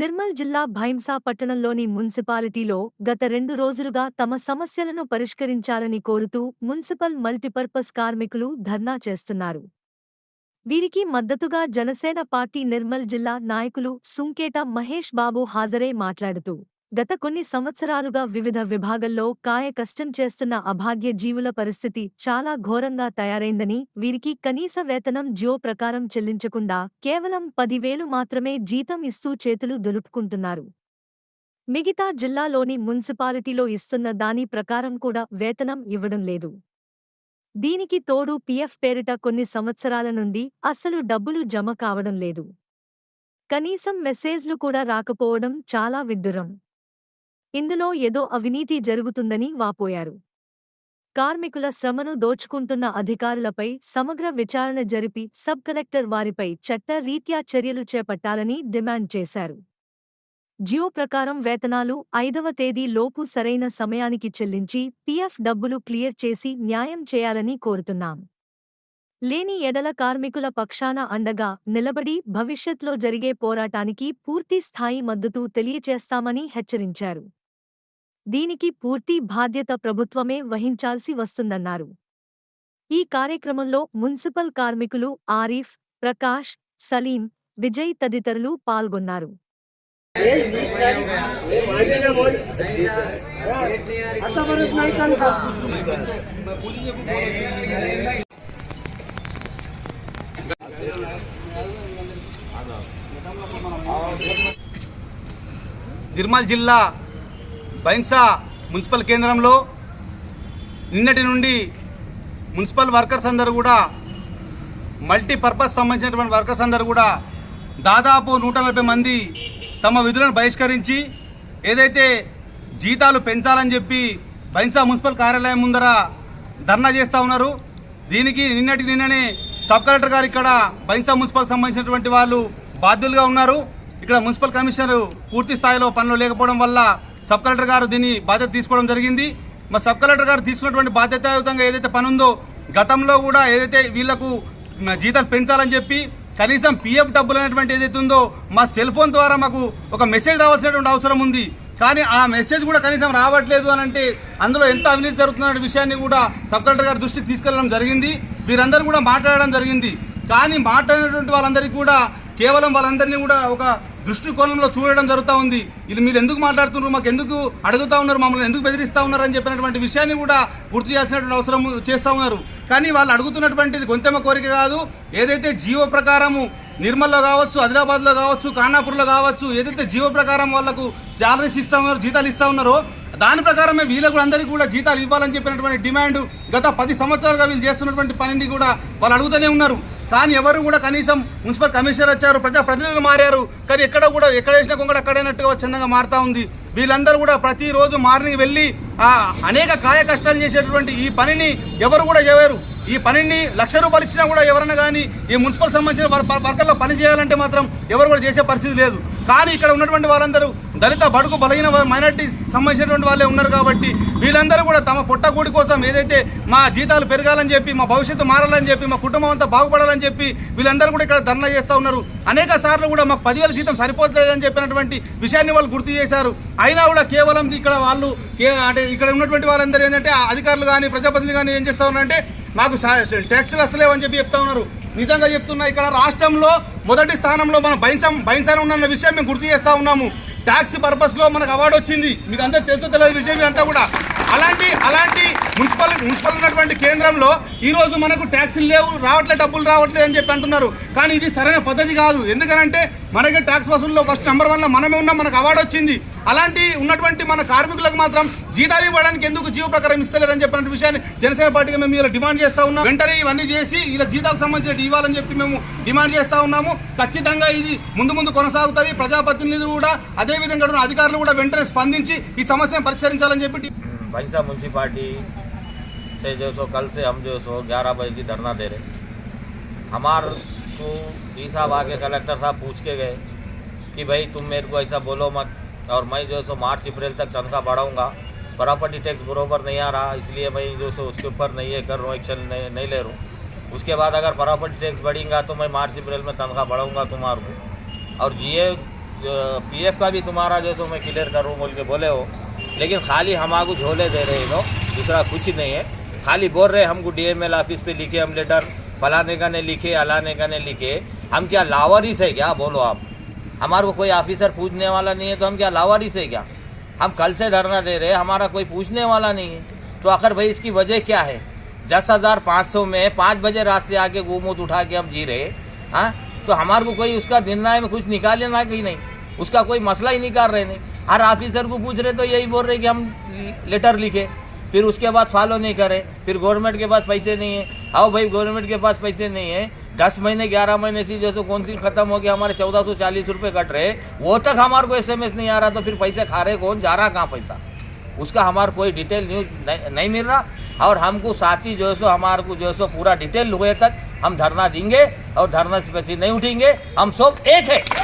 నిర్మల్ జిల్లా భైంసా పట్టణంలోని మున్సిపాలిటీలో గత 2 రోజులుగా తమ సమస్యలను పరిష్కరించాలని కోరుతూ మున్సిపల్ మల్టీపర్పస్ కార్మికులు ధర్నా చేస్తున్నారు. వీరికి మద్దతుగా జనసేన పార్టీ నిర్మల్ జిల్లా నాయకులు సుంకేట మహేష్ బాబు హాజరై మాట్లాడుతూ, గత కొన్ని సంవత్సరాలుగా వివిధ విభాగాల్లో కాయ కష్టం చేస్తున్న అభాగ్య జీవుల పరిస్థితి చాలా ఘోరంగా తయారైందని, వీరికి కనీస వేతనం జియో ప్రకారం చెల్లించకుండా కేవలం 10,000 మాత్రమే జీతం ఇస్తూ చేతులు దులుపుకుంటున్నారు. మిగతా జిల్లాలోని మున్సిపాలిటీలో ఇస్తున్న దాని ప్రకారం కూడా వేతనం ఇవ్వడం లేదు. దీనికి తోడు పీఎఫ్ పేరిట కొన్ని సంవత్సరాల నుండి అస్సలు డబ్బులు జమ కావడం లేదు. కనీసం మెసేజ్లు కూడా రాకపోవడం చాలా విడ్డూరం. ఇందులో ఏదో అవినీతి జరుగుతుందని వాపోయారు. కార్మికుల శ్రమను దోచుకుంటున్న అధికారులపై సమగ్ర విచారణ జరిపి సబ్ కలెక్టర్ వారిపై చట్ట రీత్యా చర్యలు చేపట్టాలని డిమాండ్ చేశారు. జియో ప్రకారం వేతనాలు 5వ తేదీ లోపు సరైన సమయానికి చెల్లించి పీఎఫ్ డబ్బులు క్లియర్ చేసి న్యాయం చేయాలని కోరుతున్నాం. లేని ఎడల కార్మికుల పక్షాన అండగా నిలబడి భవిష్యత్లో జరిగే పోరాటానికి పూర్తి స్థాయి మద్దతు తెలియచేస్తామని హెచ్చరించారు. దీనికి పూర్తి బాధ్యత ప్రభుత్వమే వహించాల్సి వస్తుందన్నారు. ఈ కార్యక్రమంలో మున్సిపల్ కార్మికులు ఆరిఫ్, ప్రకాష్, సలీం, విజయ్ తదితరులు పాల్గొన్నారు. నిర్మల్ జిల్లా భైంసా మున్సిపల్ కేంద్రంలో నిన్నటి నుండి మున్సిపల్ వర్కర్స్ అందరూ కూడా మల్టీపర్పస్ సంబంధించినటువంటి వర్కర్స్ అందరూ కూడా దాదాపు 140 మంది తమ విధులను బహిష్కరించి ఏదైతే జీతాలు పెంచాలని చెప్పి భైంసా మున్సిపల్ కార్యాలయం ముందర ధర్నా చేస్తూ ఉన్నారు. దీనికి నిన్ననే సబ్ కలెక్టర్ గారు ఇక్కడ భైంసా మున్సిపల్ సంబంధించినటువంటి వాళ్ళు బాధ్యులుగా ఉన్నారు. ఇక్కడ మున్సిపల్ కమిషనర్ పూర్తి స్థాయిలో పనులు లేకపోవడం వల్ల సబ్ కలెక్టర్ గారు దీన్ని బాధ్యత తీసుకోవడం జరిగింది. మరి సబ్ కలెక్టర్ గారు తీసుకున్నటువంటి బాధ్యతాయుతంగా ఏదైతే పని ఉందో గతంలో కూడా ఏదైతే వీళ్లకు జీతాలు పెంచాలని చెప్పి కనీసం పీఎఫ్ డబ్బులు అనేటువంటి ఏదైతే ఉందో మా సెల్ ఫోన్ ద్వారా మాకు ఒక మెసేజ్ రావాల్సినటువంటి అవసరం ఉంది. కానీ ఆ మెసేజ్ కూడా కనీసం రావట్లేదు అని అంటే అందులో ఎంత అవినీతి జరుగుతున్న విషయాన్ని కూడా సబ్ కలెక్టర్ గారి దృష్టికి తీసుకెళ్లడం జరిగింది. వీరందరూ కూడా మాట్లాడడం జరిగింది. కానీ మాట్లాడినటువంటి వాళ్ళందరికీ కూడా కేవలం వాళ్ళందరినీ కూడా ఒక దృష్టికోణంలో చూడడం జరుగుతూ ఉంది. ఇది మీరు ఎందుకు మాట్లాడుతున్నారు, మాకు ఎందుకు అడుగుతూ ఉన్నారు, మమ్మల్ని ఎందుకు బెదిరిస్తూ ఉన్నారు అని చెప్పినటువంటి విషయాన్ని కూడా గుర్తు చేయాల్సినటువంటి అవసరం చేస్తూ ఉన్నారు. కానీ వాళ్ళు అడుగుతున్నటువంటిది గొంతెమ్మ కోరిక కాదు. ఏదైతే జీవో ప్రకారము నిర్మల్లో కావచ్చు, ఆదిలాబాద్లో కావచ్చు, ఖానాపూర్లో కావచ్చు, ఏదైతే జీవో ప్రకారం వాళ్లకు శాలరీస్ ఇస్తూ ఉన్నారో, జీతాలు ఇస్తూ ఉన్నారో దాని ప్రకారమే వీళ్ళకు అందరికీ కూడా జీతాలు ఇవ్వాలని చెప్పినటువంటి డిమాండ్ గత 10 సంవత్సరాలుగా వీళ్ళు చేస్తున్నటువంటి పనిని కూడా వాళ్ళు అడుగుతూనే ఉన్నారు. కానీ ఎవరు కూడా కనీసం మున్సిపల్ కమిషనర్ వచ్చారు, ప్రజాప్రతినిధులు మారారు, కానీ ఎక్కడ వేసిన కొంగడ అక్కడైనట్టుగా చందంగా మారుతూ ఉంది. వీళ్ళందరూ కూడా ప్రతిరోజు మార్నింగ్ వెళ్ళి అనేక కాయ కష్టాలు చేసేటువంటి ఈ పనిని ఎవరు కూడా చేయరు. ఈ పనిని ₹1,00,000 ఇచ్చినా కూడా ఎవరైనా కానీ ఈ మున్సిపల్ సంబంధించిన వర్కర్లో పని చేయాలంటే మాత్రం ఎవరు కూడా చేసే పరిస్థితి లేదు. కానీ ఇక్కడ ఉన్నటువంటి వాళ్ళందరూ దళిత, బడుగు, బలహీన మైనార్టీ సంబంధించినటువంటి వాళ్ళే ఉన్నారు. కాబట్టి వీళ్ళందరూ కూడా తమ పొట్టకూడి కోసం ఏదైతే మా జీతాలు పెరగాలని చెప్పి, మా భవిష్యత్తు మారాలని చెప్పి, మా కుటుంబం అంతా బాగుపడాలని చెప్పి వీళ్ళందరూ కూడా ఇక్కడ ధర్నా చేస్తూ ఉన్నారు. అనేక సార్లు కూడా మాకు 10,000 జీతం సరిపోతుందని చెప్పినటువంటి విషయాన్ని వాళ్ళు గుర్తు చేశారు. అయినా కూడా కేవలం ఇక్కడ వాళ్ళు అంటే ఇక్కడ ఉన్నటువంటి వాళ్ళందరూ ఏంటంటే అధికారులు కానీ ప్రజాప్రతినిధులు కానీ ఏం చేస్తూ ఉన్నారంటే మాకు ట్యాక్సులు వస్తలేవని చెప్పి చెప్తా ఉన్నారు. నిజంగా చెప్తున్నా, ఇక్కడ రాష్ట్రంలో మొదటి స్థానంలో మన భైంసా ఉన్న విషయం మేము గుర్తు చేస్తూ ఉన్నాము. ట్యాక్స్ పర్పస్లో మనకు అవార్డు వచ్చింది. మీకు అందరూ తెలియదు విషయం ఇదంతా కూడా. అలాంటి మున్సిపల్ ఉన్నటువంటి కేంద్రంలో ఈరోజు మనకు ట్యాక్సులు లేవు, డబ్బులు రావట్లేదు అని చెప్పి అంటున్నారు. కానీ ఇది సరైన పద్ధతి కాదు. ఎందుకనంటే మనకి ట్యాక్స్ వసూల్లో ఫస్ట్ నెంబర్ 1లో మనమే ఉన్నాం, మనకు అవార్డు వచ్చింది. అలాంటి ఉన్నటువంటి మన కార్మికులకు మాత్రం జీతాలు ఇవ్వడానికి ఎందుకు జీవో ప్రకారం ఇస్తలేరని చెప్పిన విషయాన్ని జనసేన పార్టీగా మేము ఇలా డిమాండ్ చేస్తూ ఉన్నాం. వెంటనే ఇవన్నీ చేసి ఇలా జీతాలకు సంబంధించి ఇవ్వాలని చెప్పి మేము డిమాండ్ చేస్తూ ఉన్నాము. ఖచ్చితంగా ఇది ముందు కొనసాగుతుంది. ప్రజాప్రతినిధులు కూడా అదేవిధంగా అధికారులు కూడా వెంటనే స్పందించి ఈ సమస్యను పరిష్కరించాలని చెప్పి भैंसा म्यूनसिपालिटी से जो सो कल से हम जो सो 11 बजे से धरना दे रहे। हमार को डी साहब आके कलेक्टर साहब पूछ के गए कि भाई तुम मेरे को ऐसा बोलो मत, और मैं जो सो मार्च अप्रैल तक तनख्वाह बढ़ाऊँगा। प्रॉपर्टी टैक्स बराबर नहीं आ रहा, इसलिए मैं जो सो उसके ऊपर नहीं कर रहा हूँ, एक्शन नहीं ले रहा हूँ। उसके बाद अगर प्रॉपर्टी टैक्स बढ़ेगा तो मैं मार्च अप्रैल में तनख्वाह बढ़ाऊँगा तुम्हारे को। और पीएफ का भी तुम्हारा जो तो मैं क्लियर करूँ बोल के बोले हो, लेकिन खाली हमारे झोले दे रहे लोग, दूसरा कुछ नहीं है। खाली बोल रहे हमको डीएमएल ऑफिस पे लिखे हम लेटर, फलाने का ने लिखे, अलाने का ने लिखे। हम क्या लावारिस है क्या? बोलो आप। हमारे को कोई ऑफिसर पूछने वाला नहीं है तो हम क्या लावारिस है क्या? हम कल से धरना दे रहे हैं, हमारा कोई पूछने वाला नहीं है। तो आखिर भाई इसकी वजह क्या है? 10,500 में 5 बजे रात से आके गोमूत उठा के हम जी रहे। हाँ, तो हमारे को कोई उसका निर्णय में कुछ निकाले ना कि नहीं, उसका कोई मसला ही निकाल रहे नहीं। हर ऑफिसर को पूछ रहे तो यही बोल रहे कि हम लेटर लिखे, फिर उसके बाद फॉलो नहीं करे, फिर गवर्नमेंट के पास पैसे नहीं है। आओ भाई, गवर्नमेंट के पास पैसे नहीं है, 10 महीने 11 महीने से जो सो कौन सी खत्म हो गया, हमारे 1440 रुपये कट रहे, वो तक हमारे को SMS नहीं आ रहा। तो फिर पैसे खा रहे कौन, जा रहा कहाँ पैसा, उसका हमारे कोई डिटेल न्यूज़ नहीं मिल रहा। और हमको साथी जो है सो हमारे को जो है सो पूरा डिटेल हुए तक हम धरना देंगे और धरना से पैसे नहीं उठेंगे। हम सब एक है।